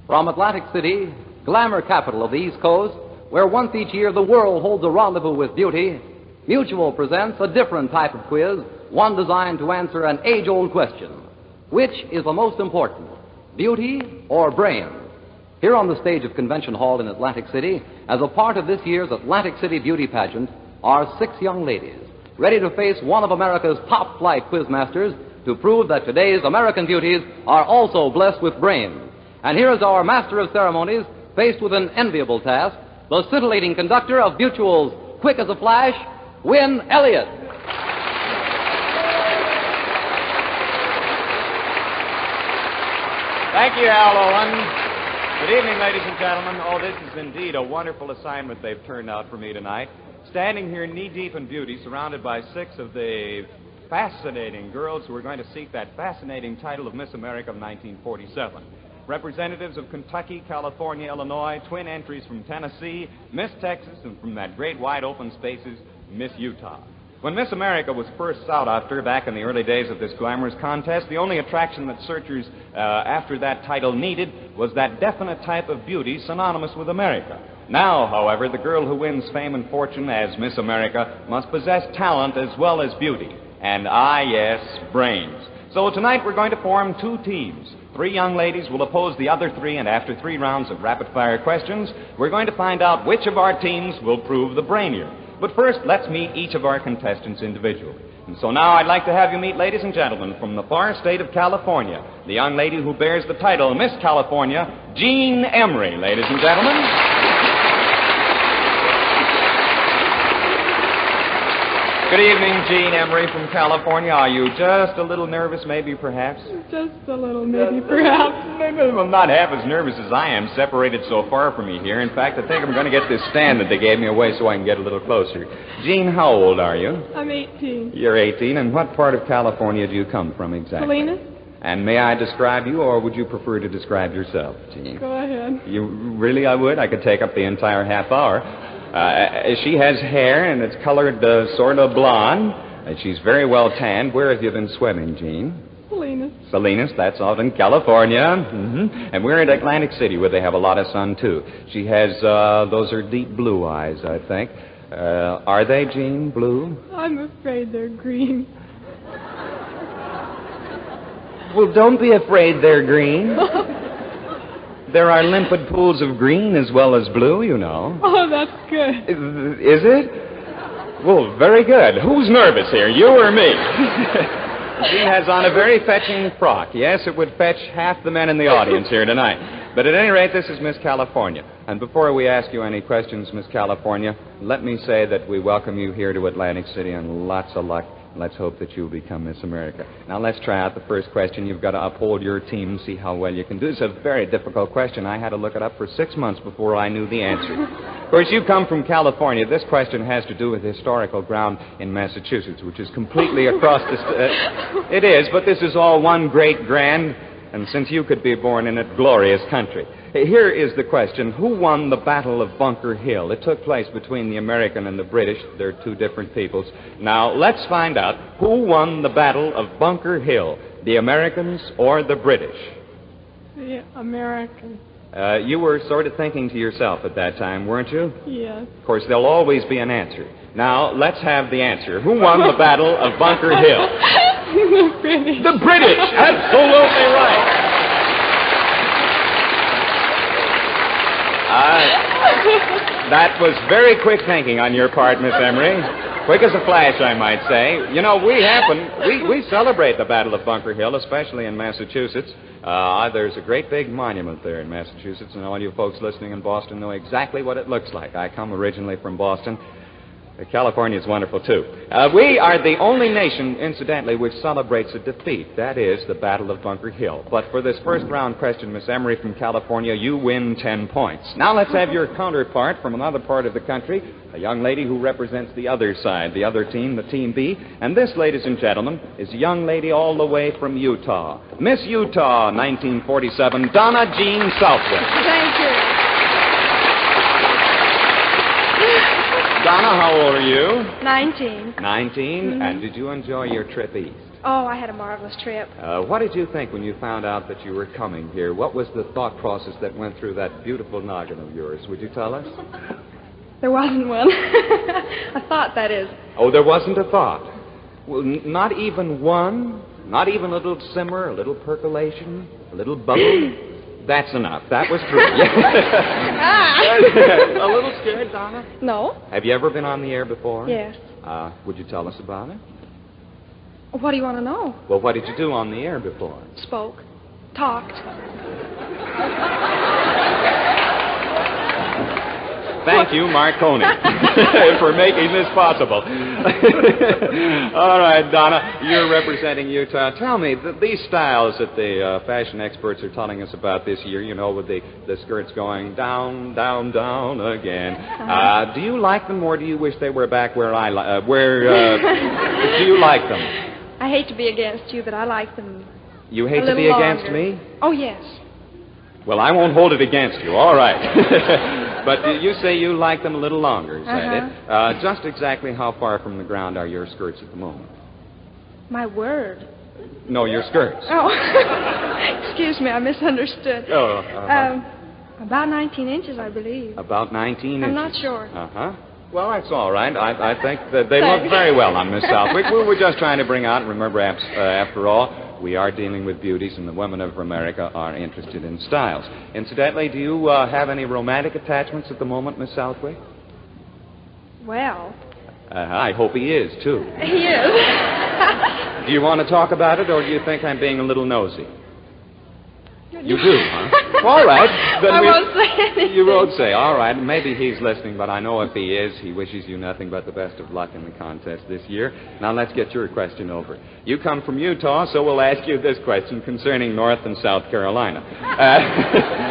From Atlantic City, glamour capital of the East Coast, where once each year the world holds a rendezvous with beauty, Mutual presents a different type of quiz, one designed to answer an age-old question. Which is the most important, beauty or brains? Here on the stage of Convention Hall in Atlantic City, as a part of this year's Atlantic City Beauty Pageant, are 6 young ladies, ready to face one of America's top-flight quizmasters to prove that today's American beauties are also blessed with brains. And here is our master of ceremonies, faced with an enviable task, the scintillating conductor of Mutual's Quick as a Flash, Win Elliott. Thank you, Al Owen. Good evening, ladies and gentlemen. Oh, this is indeed a wonderful assignment they've turned out for me tonight. Standing here knee-deep in beauty, surrounded by 6 of the fascinating girls who are going to seek that fascinating title of Miss America of 1947. Representatives of Kentucky, California, Illinois, twin entries from Tennessee, Miss Texas, and from that great wide open spaces, Miss Utah. When Miss America was first sought after back in the early days of this glamorous contest, the only attraction that searchers after that title needed was that definite type of beauty synonymous with America. Now, however, the girl who wins fame and fortune as Miss America must possess talent as well as beauty. And yes, brains. So tonight we're going to form 2 teams. 3 young ladies will oppose the other 3, and after 3 rounds of rapid-fire questions, we're going to find out which of our teams will prove the brainier. But first, let's meet each of our contestants individually. And so now I'd like to have you meet, ladies and gentlemen, from the far state of California, the young lady who bears the title Miss California, Jean Emery, ladies and gentlemen. Good evening, Jean Emery from California. Are you just a little nervous, maybe, perhaps? Just a little, maybe, perhaps. Well, not half as nervous as I am, separated so far from you here. In fact, I think I'm going to get this stand that they gave me away so I can get a little closer. Jean, how old are you? I'm 18. You're 18, and what part of California do you come from exactly? Salinas. And may I describe you, or would you prefer to describe yourself, Jean? Go ahead. Really, I would? I could take up the entire half hour. She has hair, and it's colored sort of blonde. She's very well tanned. Where have you been swimming, Jean? Salinas. Salinas, that's out in California. Mm-hmm. And we're in Atlantic City, where they have a lot of sun, too. She has, those are deep blue eyes, I think. Are they, Jean, blue? I'm afraid they're green. Well, don't be afraid they're green. There are limpid pools of green as well as blue, you know. Oh, that's good. Is it? Well, very good. Who's nervous here, you or me? Jean has on a very fetching frock. Yes, it would fetch half the men in the audience here tonight. But at any rate, this is Miss California. And before we ask you any questions, Miss California, let me say that we welcome you here to Atlantic City and lots of luck. Let's hope that you'll become Miss America. Now, let's try out the first question. You've got to uphold your team and see how well you can do. It's a very difficult question. I had to look it up for 6 months before I knew the answer. Of course, you come from California. This question has to do with historical ground in Massachusetts, which is completely across the... It is, but this is all one great, grand, and since you could be born in it, glorious country. Here is the question. Who won the Battle of Bunker Hill? It took place between the American and the British. They're 2 different peoples. Now, let's find out who won the Battle of Bunker Hill, the Americans or the British? The Americans. You were sort of thinking to yourself at that time, weren't you? Yes. Of course, there'll always be an answer. Now, let's have the answer. Who won the Battle of Bunker Hill? The British. The British! Absolutely right. That was very quick thinking on your part, Miss Emery. Quick as a flash, I might say. You know, we celebrate the Battle of Bunker Hill, especially in Massachusetts. There's a great big monument there in Massachusetts, and all you folks listening in Boston know exactly what it looks like. I come originally from Boston. California is wonderful, too. We are the only nation, incidentally, which celebrates a defeat. That is the Battle of Bunker Hill. But for this first round question, Miss Emery from California, you win 10 points. Now let's have your counterpart from another part of the country, a young lady who represents the other side, the other team, the Team B. And this, ladies and gentlemen, is a young lady all the way from Utah. Miss Utah, 1947, Donna Jean Southwick. Thank you. Donna, how old are you? 19. 19? Mm-hmm. And did you enjoy your trip east? Oh, I had a marvelous trip. What did you think when you found out that you were coming here? What was the thought process that went through that beautiful noggin of yours? Would you tell us? There wasn't one. A thought, that is. Oh, there wasn't a thought. Well, not even one? Not even a little simmer, a little percolation, a little bubble? That's enough. That was true. A little scared, Donna? No. Have you ever been on the air before? Yes. Would you tell us about it? What do you want to know? Well, what did you do on the air before? Spoke. Talked. Thank you, Marconi, for making this possible. All right, Donna, you're representing Utah. Tell me, these styles that the fashion experts are telling us about this year, you know, with the skirts going down, down, down again. Do you like them, or do you wish they were back where do you like them? I hate to be against you, but I like them. You hate to be against me? Oh, yes. Well, I won't hold it against you. All right. But you say you like them a little longer, is that it? Just exactly how far from the ground are your skirts at the moment? My word. No, your skirts. Oh. Excuse me, I misunderstood. Oh, about 19 inches, I believe. About 19 inches? I'm not sure. Well, that's all right. I think that they look very well on Miss Southwick. We were just trying to bring out, remember, after all, we are dealing with beauties, and the women of America are interested in styles. Incidentally, do you have any romantic attachments at the moment, Miss Southwick? Well. I hope he is, too. He is. Do you want to talk about it, or do you think I'm being a little nosy? You do, huh? All right. Then I won't say anything. You won't say. All right. Maybe he's listening, but I know if he is, he wishes you nothing but the best of luck in the contest this year. Now, let's get your question over. You come from Utah, so we'll ask you this question concerning North and South Carolina.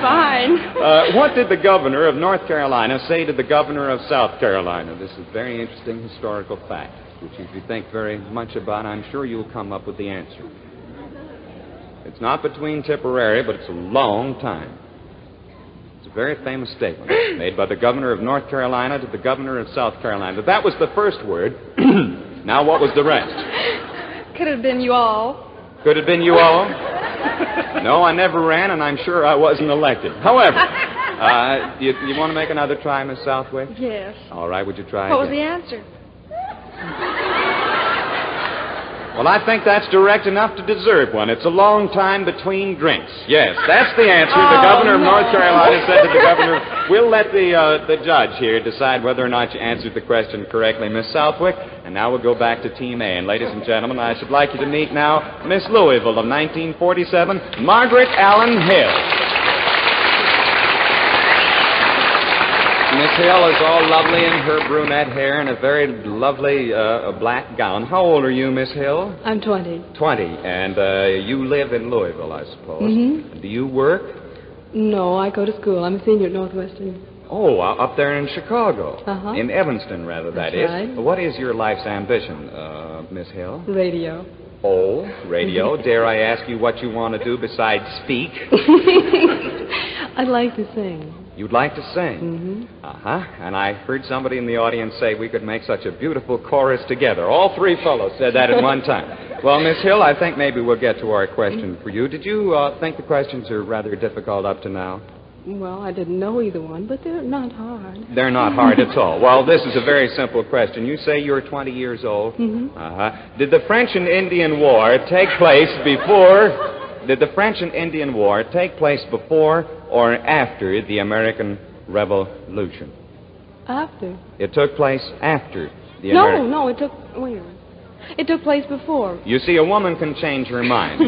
Fine. What did the governor of North Carolina say to the governor of South Carolina? This is a very interesting historical fact, which if you think very much about, I'm sure you'll come up with the answer. It's not between Tipperary, but it's a long time. It's a very famous statement made by the governor of North Carolina to the governor of South Carolina. That was the first word. Now, what was the rest? Could have been you all. Could have been you all? No, I never ran, and I'm sure I wasn't elected. However, you want to make another try, Miss Southwick? Yes. All right, would you try What was again? the answer? Well, I think that's direct enough to deserve one. It's a long time between drinks. Yes, that's the answer. The governor of North Carolina said to the governor, we'll let the judge here decide whether or not you answered the question correctly, Miss Southwick. And now we'll go back to Team A. And ladies and gentlemen, I should like you to meet now Miss Louisville of 1947, Margaret Allen Hill. Miss Hill is all lovely in her brunette hair and a very lovely black gown. How old are you, Miss Hill? I'm 20. 20. And you live in Louisville, I suppose. Mm-hmm. Do you work? No, I go to school. I'm a senior at Northwestern. Oh, up there in Chicago. Uh-huh. In Evanston, rather, That's that is. right. What is your life's ambition, Miss Hill? Radio. Oh, radio. Dare I ask you what you want to do besides speak? I'd like to sing. You'd like to sing? Mm-hmm. Uh-huh. And I heard somebody in the audience say we could make such a beautiful chorus together. All three fellows said that at one time. Well, Miss Hill, I think maybe we'll get to our question for you. Did you think the questions are rather difficult up to now? Well, I didn't know either one, but they're not hard. They're not hard at all. Well, this is a very simple question. You say you're 20 years old? Mm-hmm. Uh-huh. Did the French and Indian War take place before... Did the French and Indian War take place before or after the American Revolution? After. It took place after the No, it took... Wait a minute. It took place before. You see, a woman can change her mind.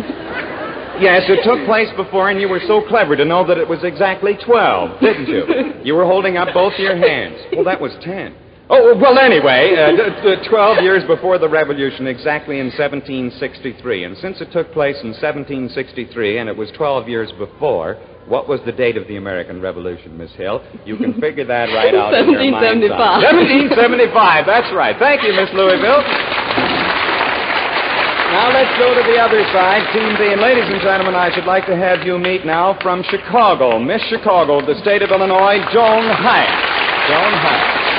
Yes, it took place before, and you were so clever to know that it was exactly 12, didn't you? You were holding up both your hands. Well, that was 10. Oh, well, anyway, 12 years before the Revolution, exactly in 1763. And since it took place in 1763, and it was 12 years before, what was the date of the American Revolution, Miss Hill? You can figure that right out in your mind's eye. 1775, that's right. Thank you, Miss Louisville. Now let's go to the other side, Team B. And ladies and gentlemen, I should like to have you meet now from Chicago, Miss Chicago, the state of Illinois, Joan Hyatt. Joan Hyatt.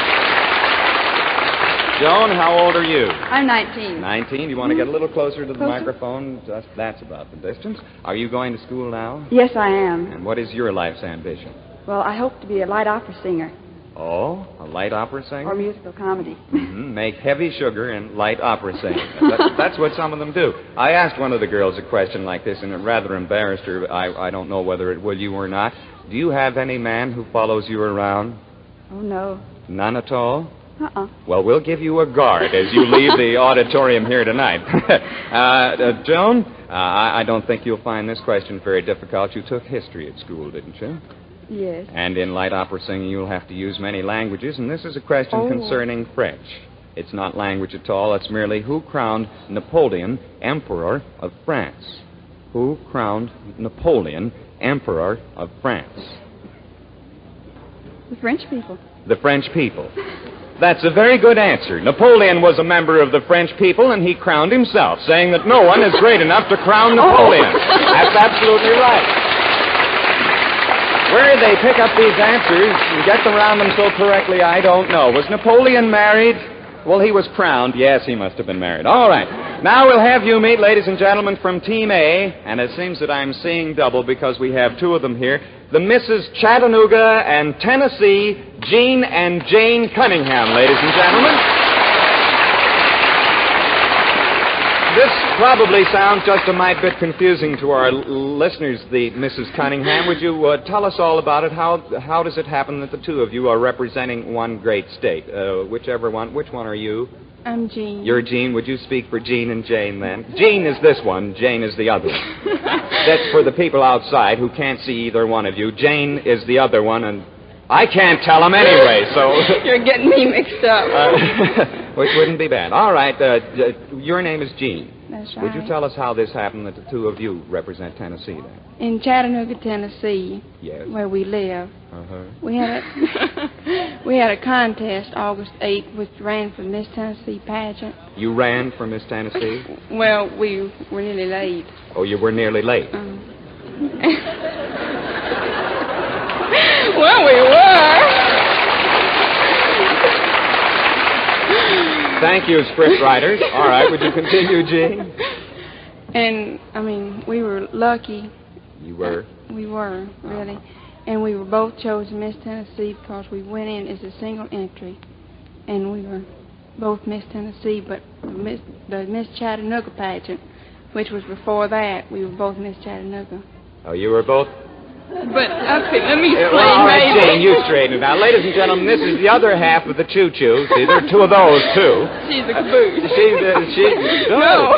Joan, how old are you? I'm 19. 19. You want to get a little closer to the Closer? microphone? That's about the distance. Are you going to school now? Yes, I am. And what is your life's ambition? Well, I hope to be a light opera singer Oh, a light opera singer? or musical comedy. Make heavy sugar and light opera singing. That's what some of them do. I asked one of the girls a question like this, and it rather embarrassed her. I don't know whether it will you or not. Do you have any man who follows you around? Oh, no. None at all? Uh-uh. Well, we'll give you a guard as you leave the auditorium here tonight. Joan, I don't think you'll find this question very difficult. You took history at school, didn't you? Yes. And in light opera singing, you'll have to use many languages, and this is a question concerning French. It's not language at all. It's merely who crowned Napoleon Emperor of France? Who crowned Napoleon Emperor of France? The French people. The French people. That's a very good answer. Napoleon was a member of the French people, and he crowned himself, saying that no one is great enough to crown Napoleon. That's absolutely right. Where they pick up these answers and get around them so correctly, I don't know. Was Napoleon married? Well, he was crowned. Yes, he must have been married. All right. Now we'll have you meet, ladies and gentlemen, from Team A, and it seems that I'm seeing double because we have two of them here. The Mrs. Chattanooga and Tennessee, Jean and Jane Cunningham, ladies and gentlemen. This probably sounds just a mite bit confusing to our listeners, the Mrs. Cunningham. Would you tell us all about it? How does it happen that the two of you are representing one great state? Whichever one. Which one are you? I'm Jean. You're Jean. Would you speak for Jean and Jane, then? Jean is this one. Jane is the other one. That's for the people outside who can't see either one of you. Jane is the other one, and I can't tell them anyway, so... You're getting me mixed up. Which wouldn't be bad. All right, your name is Jean. That's right. Would you tell us how this happened that the two of you represent Tennessee, then? In Chattanooga, Tennessee, Yes. where we live, Uh-huh. we had a contest August 8th, which ran for Miss Tennessee pageant. You ran for Miss Tennessee? Well, we were nearly late. Oh, you were nearly late. Well, we were. Thank you, scriptwriters. All right, would you continue, Jean? And, I mean, we were lucky. You were? We were, really. And we were both chosen Miss Tennessee because we went in as a single entry. And we were both Miss Tennessee, but the Miss Chattanooga pageant, which was before that, we were both Miss Chattanooga. Oh, you were both? But, okay, let me explain, Well, all right, maybe. Jane, you straighten it out. Ladies and gentlemen, this is the other half of the choo-choo. See, there are two of those, too. She's a caboose. No.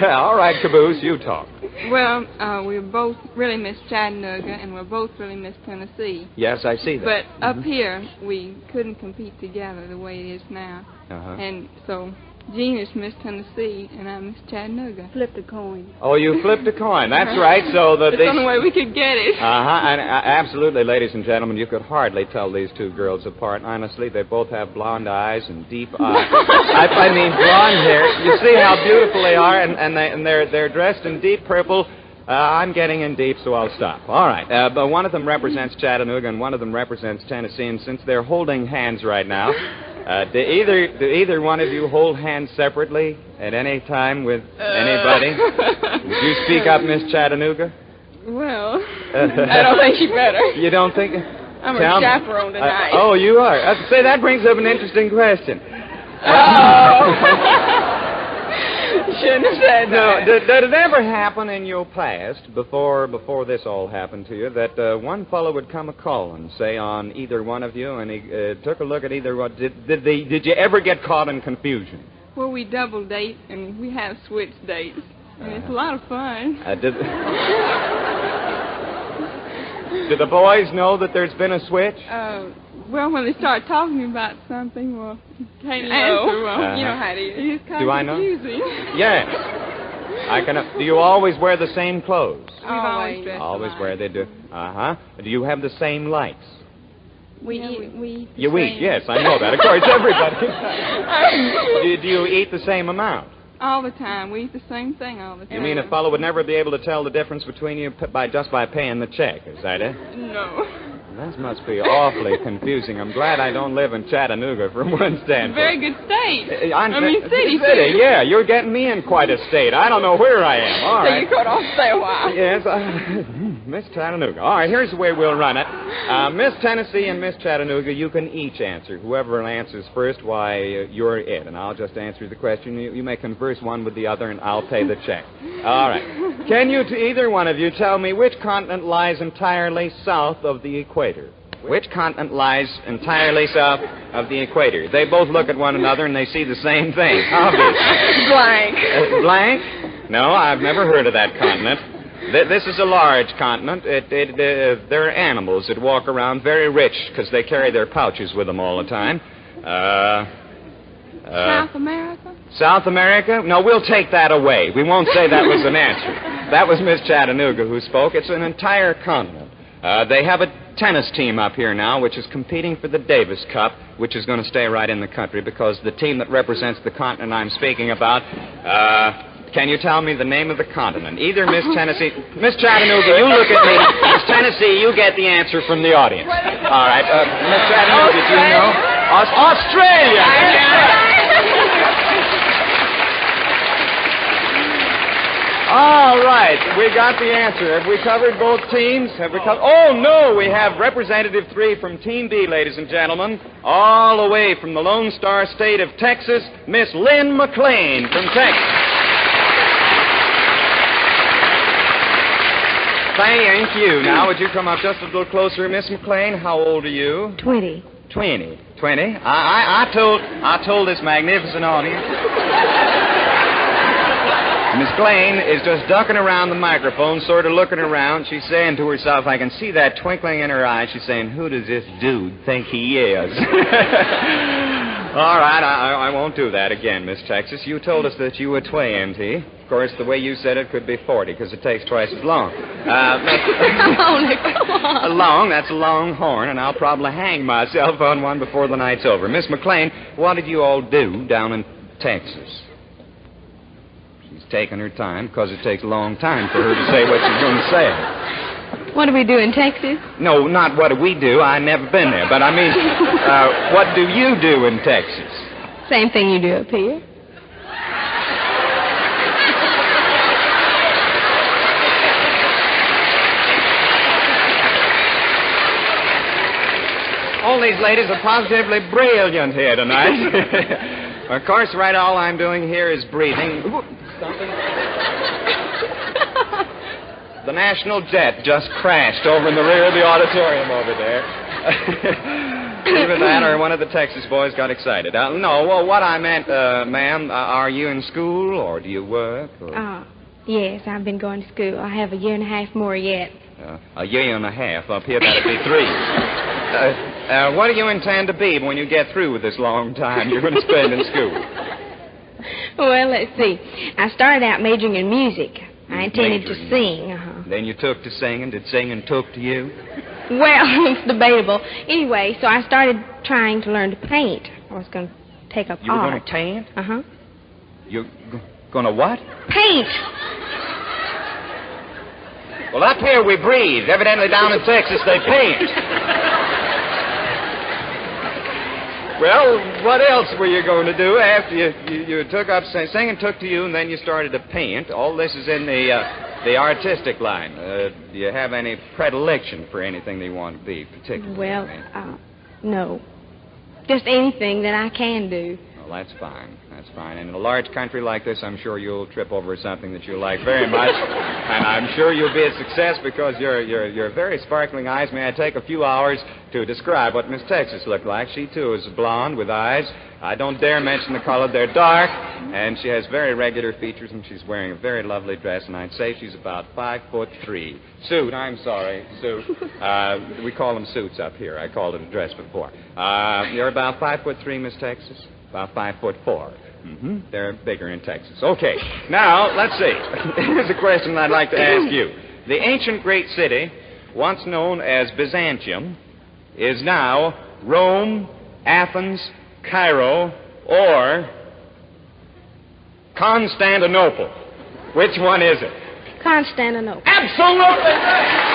All right, caboose, you talk. Well, we were both really Miss Chattanooga, and we're both really Miss Tennessee. Yes, I see that. But up here, we couldn't compete together the way it is now. Uh-huh. And so Jean is Miss Tennessee, and I'm Miss Chattanooga. Flipped a coin. Oh, you flipped a coin. That's right. So It's the only way we could get it. And absolutely, ladies and gentlemen, you could hardly tell these two girls apart. Honestly, they both have blonde eyes and deep eyes. I mean, blonde hair. You see how beautiful they are, and they're dressed in deep purple. I'm getting in deep, so I'll stop. All right. But one of them represents Chattanooga, and one of them represents Tennessee. And since they're holding hands right now, do either one of you hold hands separately at any time with anybody? Would you speak up, Miss Chattanooga? Well, I don't think she better. You don't think? I'm a chaperone tonight. Oh, you are. Say, that brings up an interesting question. Shouldn't have said that. No, did it ever happen in your past, before this all happened to you, that one fellow would come a-calling, say, on either one of you, and he took a look at either one? Did you ever get caught in confusion? Well, we double date, and we have switch dates, and it's a lot of fun. Do the boys know that there's been a switch? Well, when they start talking about something, well, you can't answer. Well, you know how it is. It's kind of confusing. Yes. Do you always wear the same clothes? Always dressed Always alike. wear they do. Uh-huh. Do you have the same likes? We eat the You same. eat, yes, I know that. Of course, everybody. Do you eat the same amount? All the time. We eat the same thing all the time. You mean a fellow would never be able to tell the difference between you just by paying the check, is that it? No. That must be awfully confusing. I'm glad I don't live in Chattanooga from one standpoint. Very good state. City. City, yeah. You're getting me in quite a state. I don't know where I am. All right. So you could all stay a while. Yes, Miss Chattanooga. All right, here's the way we'll run it. Miss Tennessee and Miss Chattanooga, you can each answer. Whoever answers first, why, you're it. And I'll just answer the question. You may converse one with the other, and I'll pay the check. All right. Can you, to either one of you, tell me which continent lies entirely south of the equator? Which continent lies entirely south of the equator? They both look at one another and they see the same thing. Obviously. Blank. Blank? No, I've never heard of that continent. This is a large continent. There are animals that walk around very rich because they carry their pouches with them all the time. South America? South America? No, we'll take that away. We won't say that was an answer. That was Miss Chattanooga who spoke. It's an entire continent. They have a tennis team up here now, which is competing for the Davis Cup, which is going to stay right in the country because the team that represents the continent I'm speaking about, can you tell me the name of the continent? Either Miss Tennessee... Miss Chattanooga, you look at me. Miss Tennessee, you get the answer from the audience. All right. Miss Chattanooga, do you know? Australia! All right, we got the answer. Have we covered both teams? Oh, no, we have Representative 3 from Team B, ladies and gentlemen, all the way from the Lone Star State of Texas, Miss Lynn McLean from Texas. Thank you. Now, would you come up just a little closer, Miss McLean? How old are you? 20. 20. I told this magnificent audience. Miss Blaine is just ducking around the microphone, sort of looking around. She's saying to herself, I can see that twinkling in her eye. She's saying, who does this dude think he is? All right, I won't do that again, Miss Texas. You told us that you were 20. Of course, the way you said it could be 40, because it takes twice as long. Come on. Long, that's a long horn, and I'll probably hang myself on one before the night's over. Miss McLean, what did you all do down in Texas? She's taking her time, because it takes a long time for her to say what she's going to say. What do we do in Texas? No, not what do we do. I've never been there. But, I mean, what do you do in Texas? Same thing you do up here. All these ladies are positively brilliant here tonight. Of course, right, all I'm doing here is breathing. Something. The national jet just crashed over in the rear of the auditorium over there. Either that or one of the Texas boys got excited. No, well, what I meant, ma'am, are you in school or do you work? Or... Yes, I've been going to school. I have a year and a half more yet. A year and a half. Up here, that'd be 3. What do you intend to be when you get through with this long time you're going to spend in school? Well, let's see. I started out majoring in music. I intended to sing. Then you took to singing. Did singing took to you? Well, it's debatable. Anyway, so I started trying to learn to paint. I was going to take up art. You were going to paint? Uh-huh. You're going to what? Paint. Well, up here we breathe. Evidently down in Texas they paint. Well, what else were you going to do after you took up singing took to you and then you started to paint? All this is in the artistic line. Do you have any predilection for anything that you want to be particularly? Well, no. Just anything that I can do. Well, that's fine. That's fine. And in a large country like this, I'm sure you'll trip over something that you like very much. And I'm sure you'll be a success because your very sparkling eyes. May I take a few hours to describe what Miss Texas looked like? She, too, is blonde with eyes. I don't dare mention the color. They're dark. And she has very regular features, and she's wearing a very lovely dress. And I'd say she's about 5'3". Suit. I'm sorry. Suit. We call them suits up here. I called it a dress before. You're about 5'3", Miss Texas? About 5'4". Mm-hmm. They're bigger in Texas. Okay. Now, let's see. Here's a question I'd like to ask you. The ancient great city, once known as Byzantium, is now Rome, Athens, Cairo, or Constantinople. Which one is it? Constantinople. Absolutely right.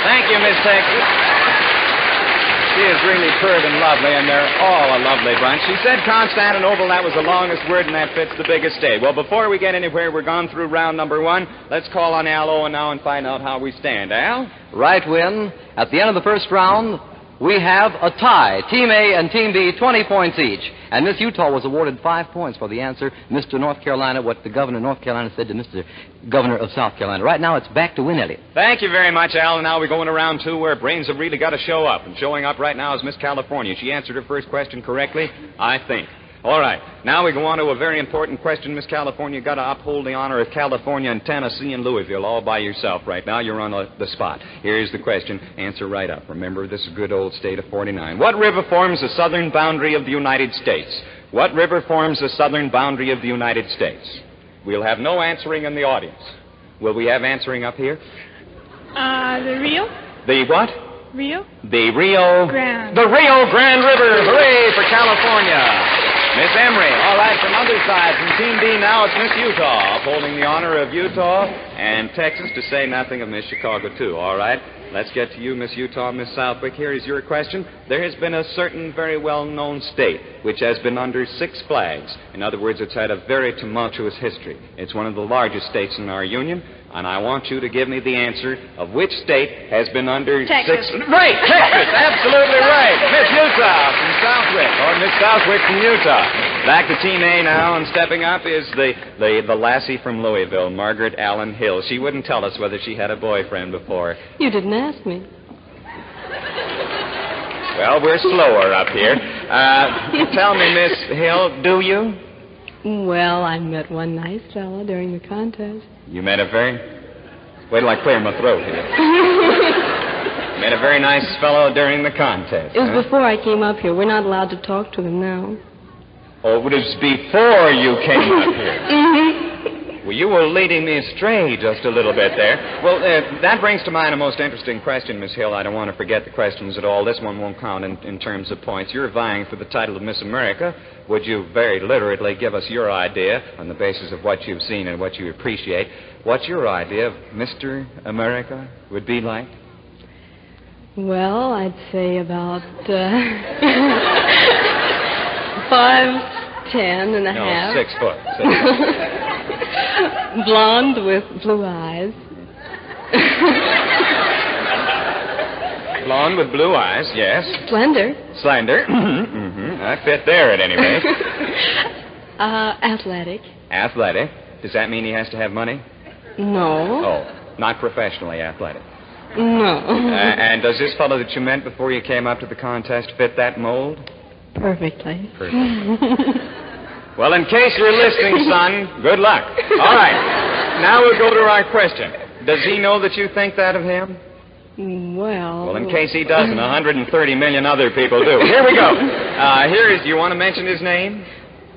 Thank you, Miss Texas. She is really pert and lovely, and they're all a lovely bunch. She said Constantinople, that was the longest word, and that fits the biggest state. Well, before we get anywhere, we're gone through round number 1. Let's call on Al Owen now and find out how we stand. Al? Right, Win. At the end of the first round, we have a tie. Team A and Team B, 20 points each. And Miss Utah was awarded 5 points for the answer, Mr. North Carolina, what the governor of North Carolina said to Mr. Governor of South Carolina. Right now, it's back to Win Elliott. Thank you very much, Al. And now we go into round 2 where brains have really got to show up. And showing up right now is Miss California. She answered her first question correctly, I think. All right. Now we go on to a very important question. Miss California, got to uphold the honor of California and Tennessee and Louisville all by yourself right now. You're on the spot. Here's the question. Answer right up. Remember, this is good old state of 49. What river forms the southern boundary of the United States? What river forms the southern boundary of the United States? We'll have no answering in the audience. Will we have answering up here? The Rio? The what? Rio? The Rio Grande. The Rio Grande River. Hooray for California. Miss Emery. All right, from other side, from Team B now, it's Miss Utah, upholding the honor of Utah and Texas, to say nothing of Miss Chicago, too. All right, let's get to you, Miss Utah, Miss Southwick. Here is your question. There has been a certain very well-known state which has been under 6 flags. In other words, it's had a very tumultuous history. It's one of the largest states in our union, and I want you to give me the answer of which state has been under Texas. 6... Right, Texas, absolutely right. Miss Utah from Southwick, or Miss Southwick from Utah. Back to Team A now, and stepping up is the lassie from Louisville, Margaret Allen Hill. She wouldn't tell us whether she had a boyfriend before. You didn't ask me. Well, we're slower up here. Tell me, Miss Hill, do you? Well, I met one nice fellow during the contest. You met a very... Wait till I clear my throat here. Met a very nice fellow during the contest. It was before I came up here. We're not allowed to talk to them now. Oh, it was before you came up here. Mm-hmm. Well, you were leading me astray just a little bit there. Well, that brings to mind a most interesting question, Miss Hill. I don't want to forget the questions at all. This one won't count in terms of points. You're vying for the title of Miss America. Would you very literally give us your idea on the basis of what you've seen and what you appreciate? What your idea of Mr. America would be like? Well, I'd say about 5'10" and a half. No, 6 foot. 6 foot. Blonde with blue eyes. Blonde with blue eyes, yes. Slender. Slender. I fit there at any rate. Athletic. Athletic. Does that mean he has to have money? No. Oh, not professionally athletic. No. And does this fellow that you met before you came up to the contest fit that mold? Perfectly. Well, in case you're listening, son, good luck. All right. Now we'll go to our question. Does he know that you think that of him? Well, in case he doesn't, 130 million other people do. Here we go. Do you want to mention his name?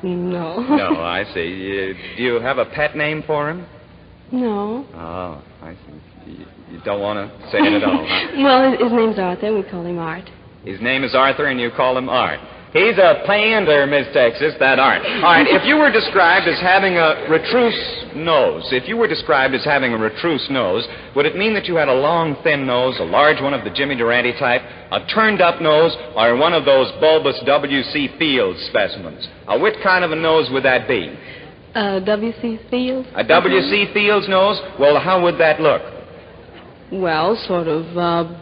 No. No, I see. Do you have a pet name for him? No. Oh, I see. You don't want to say it at all, huh? Well, his name's Arthur. We call him Art. His name is Arthur, and you call him Art. He's a pander, Miss Texas, that Art. All right, if you were described as having a retrousse nose, would it mean that you had a long, thin nose, a large one of the Jimmy Durante type, a turned-up nose, or one of those bulbous W.C. Fields specimens? Which kind of a nose would that be? W.C. Fields? A W.C. Fields nose? Well, how would that look? Well, sort of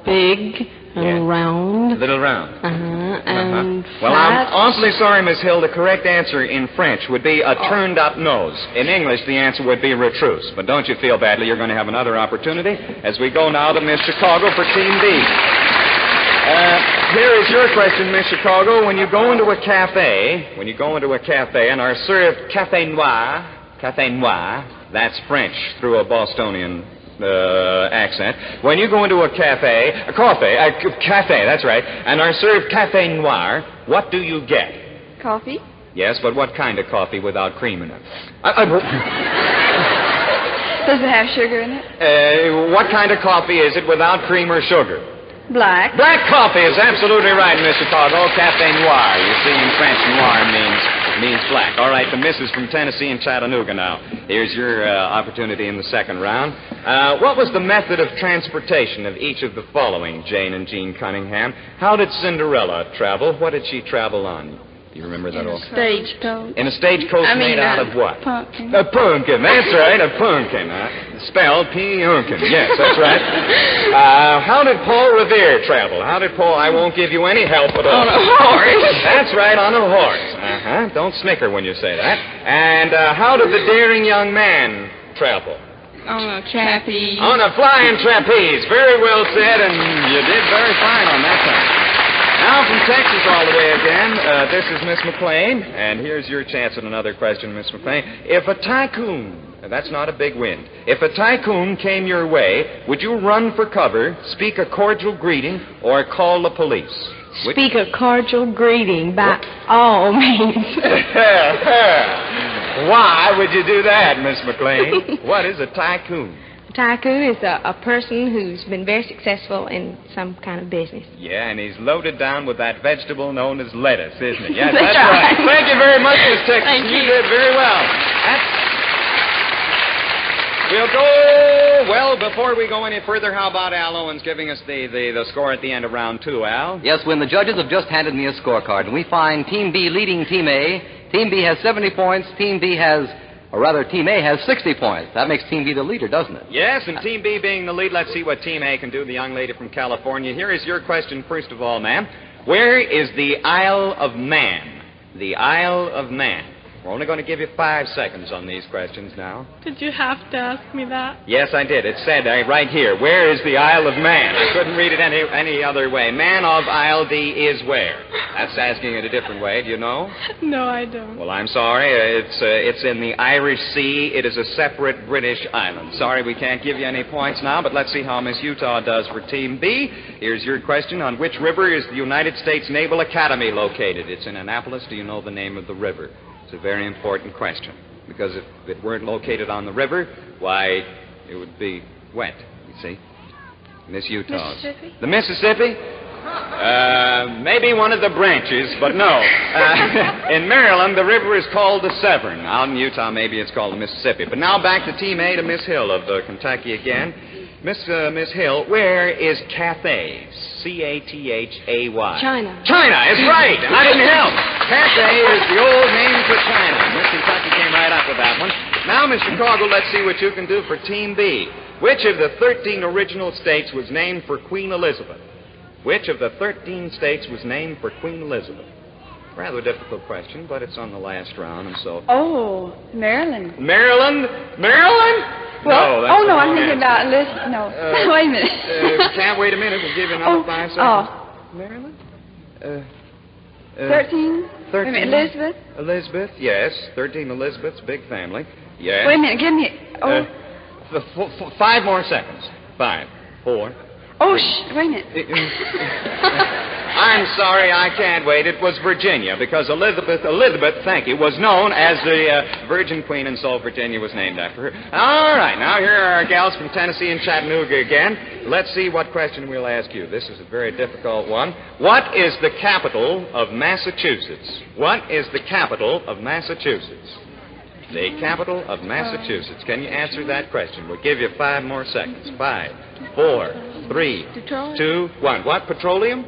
big and round. A little round. And Well, flat. I'm awfully sorry, Miss Hill. The correct answer in French would be a turned-up nose. In English, the answer would be retrousse. But don't you feel badly. You're going to have another opportunity as we go now to Miss Chicago for Team B. Here is your question, Miss Chicago. When you go into a cafe and are served café noir, that's French through a Bostonian accent. When you go into a cafe, that's right, and are served café noir, what do you get? Coffee? Yes, but what kind of coffee without cream in it? Does it have sugar in it? What kind of coffee is it without cream or sugar? Black. Black coffee is absolutely right, Miss Chicago. Café noir. You see, in French, noir means Means black. All right, the missus from Tennessee and Chattanooga now. Here's your opportunity in the second round. What was the method of transportation of each of the following, Jane and Jean Cunningham? How did Cinderella travel? What did she travel on? Do you remember that all? Stagecoach. In a stagecoach made out of what? Pumpkin. A pumpkin. That's right, a pumpkin. Spelled P-unkin. Yes, that's right. How did Paul Revere travel? How did Paul... I won't give you any help at all. On a horse. That's right, on a horse. Uh-huh. Don't snicker when you say that. And how did the daring young man travel? On a trapeze. On a flying trapeze. Very well said, and you did very fine on that time. Now from Texas all the way again, this is Miss McLean, and here's your chance at another question, Miss McLean. If a tycoon, that's not a big wind, if a tycoon came your way, would you run for cover, speak a cordial greeting, or call the police? Speak a cordial greeting by all means. Why would you do that, Miss McLean? What is a tycoon? Tycoon is a person who's been very successful in some kind of business. Yeah, and he's loaded down with that vegetable known as lettuce, isn't he? Yes, that's right. Thank you very much, Miss Texas. Thank you. You did very well. We'll go... Well, before we go any further, how about Al Owens giving us the score at the end of round 2, Al? Yes, when the judges have just handed me a scorecard, and we find Team B leading Team A. Team B has 70 points. Team A has 60 points. That makes Team B the leader, doesn't it? Yes, and Team B being the lead, let's see what Team A can do. The young lady from California. Here is your question, first of all, ma'am. Where is the Isle of Man? The Isle of Man. We're only going to give you 5 seconds on these questions now. Did you have to ask me that? Yes, I did. It said right here, where is the Isle of Man? I couldn't read it any other way. Man of Isle D is where? That's asking it a different way. Do you know? No, I don't. Well, I'm sorry. It's in the Irish Sea. It is a separate British island. Sorry we can't give you any points now, but let's see how Miss Utah does for Team B. Here's your question. On which river is the United States Naval Academy located? It's in Annapolis. Do you know the name of the river? It's a very important question, because if it weren't located on the river, why, it would be wet, you see. Miss Utah. Mississippi? The Mississippi? Maybe one of the branches, but no. In Maryland, the river is called the Severn. Out in Utah, maybe it's called the Mississippi. But now back to Team A, to Miss Hill of Kentucky again. Miss Hill, where is Cathay? C-A-T-H-A-Y. China. China is right, and I didn't help. Cathay is the old name for China. Miss Kentucky came right up with that one. Now, Miss Chicago, let's see what you can do for Team B. Which of the 13 original states was named for Queen Elizabeth? Which of the 13 states was named for Queen Elizabeth? Rather difficult question, but it's on the last round, and so... Oh, Maryland. Maryland? Maryland? Well, no, that's the I'm wrong thinking answer. about Elizabeth. No. Wait a minute. Can't wait a minute. We'll give you another 5 seconds. Maryland? 13? 13? Wait a minute, Elizabeth? Elizabeth, yes. 13 Elizabeths, big family. Yes. Wait a minute, give me... 5 more seconds. 5, 4... wait a minute. I'm sorry, I can't wait. It was Virginia, because Elizabeth, thank you, was known as the Virgin Queen, and so Virginia was named after her. All right, now here are our gals from Tennessee and Chattanooga again. Let's see what question we'll ask you. This is a very difficult one. What is the capital of Massachusetts? What is the capital of Massachusetts? The capital of Massachusetts. Can you answer that question? We'll give you 5 more seconds. 5, 4, 3, Detroit? 2, 1. What, petroleum?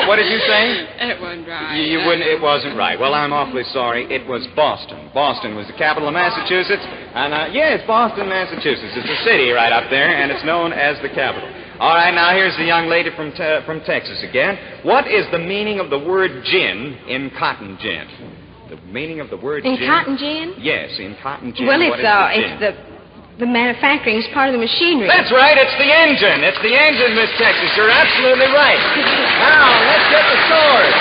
What did you say? It wasn't right. You wouldn't. It wasn't right. Well, I'm awfully sorry. It was Boston. Boston was the capital of Massachusetts. And, it's Boston, Massachusetts. It's a city right up there, and it's known as the capital. All right, now here's the young lady from Texas again. What is the meaning of the word gin in cotton gin? The meaning of the word In gin? cotton gin? Yes, in cotton gin. Well, What is the gin? the manufacturing is part of the machinery. That's right. It's the engine. It's the engine, Miss Texas. You're absolutely right. Now, let's get the scores.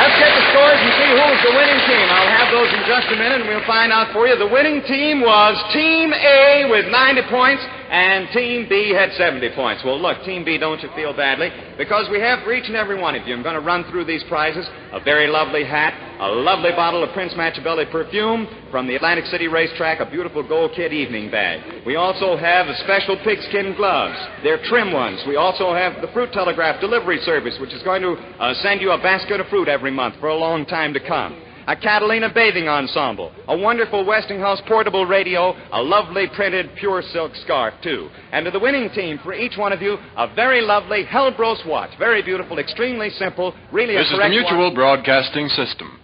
Let's get the scores and see who's the winning team. I'll have those in just a minute, and we'll find out for you. The winning team was Team A with 90 points. And Team B had 70 points. Well, look, Team B, don't you feel badly, because we have for each and every one of you, I'm going to run through these prizes, a very lovely hat, a lovely bottle of Prince Machiavelli perfume from the Atlantic City Racetrack, a beautiful Gold Kid evening bag. We also have special pigskin gloves. They're trim ones. We also have the Fruit Telegraph delivery service, which is going to send you a basket of fruit every month for a long time to come. A Catalina bathing ensemble, a wonderful Westinghouse portable radio, a lovely printed pure silk scarf, too. And to the winning team, for each one of you, a very lovely Hellbros watch. Very beautiful, extremely simple, really a correct This is the Mutual Broadcasting System.